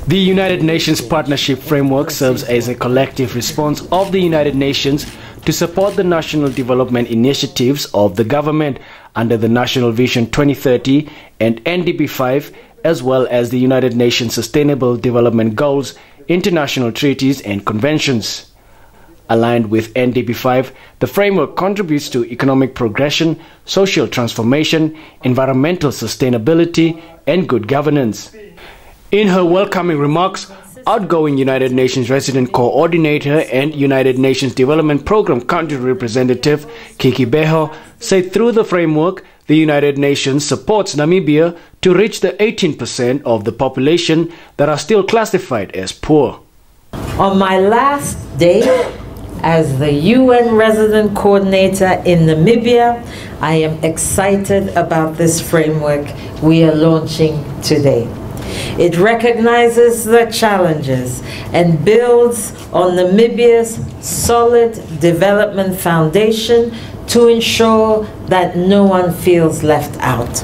The United Nations Partnership Framework serves as a collective response of the United Nations to support the national development initiatives of the government under the National Vision 2030 and NDP 5, as well as the United Nations Sustainable Development Goals, international treaties and conventions. Aligned with NDP 5, the framework contributes to economic progression, social transformation, environmental sustainability, and good governance. In her welcoming remarks, outgoing United Nations Resident Coordinator and United Nations Development Programme Country Representative Kiki Beho said through the framework, the United Nations supports Namibia to reach the 18% of the population that are still classified as poor. On my last day as the UN Resident Coordinator in Namibia, I am excited about this framework we are launching today. It recognizes the challenges and builds on Namibia's solid development foundation to ensure that no one feels left out.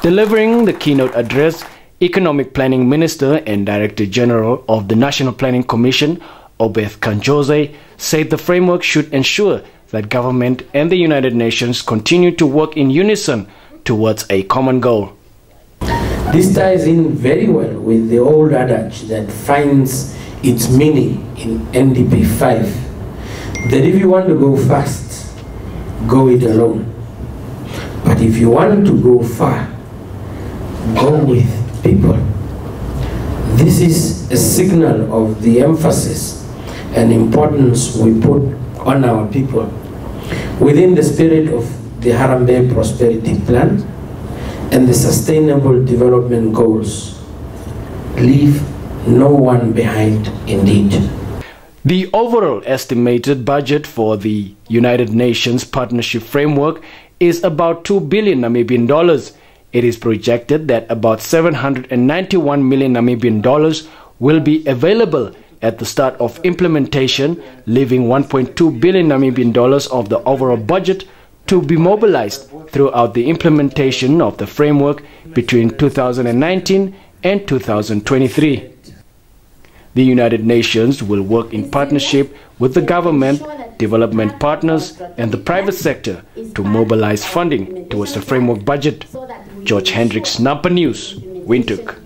Delivering the keynote address, Economic Planning Minister and Director General of the National Planning Commission, Obeth Kanjoze, said the framework should ensure that government and the United Nations continue to work in unison towards a common goal. This ties in very well with the old adage that finds its meaning in NDP 5, that if you want to go fast, go it alone. But if you want to go far, go with people. This is a signal of the emphasis and importance we put on our people within the spirit of the Harambee Prosperity Plan and the Sustainable Development Goals. Leave no one behind, indeed. The overall estimated budget for the United Nations Partnership Framework is about 2 billion Namibian dollars. It is projected that about 791 million Namibian dollars will be available at the start of implementation, leaving 1.2 billion Namibian dollars of the overall budget to be mobilized throughout the implementation of the framework between 2019 and 2023. The United Nations will work in partnership with the government, development partners, and the private sector to mobilize funding towards the framework budget. George Hendricks, Nampa News, WINDHOEK.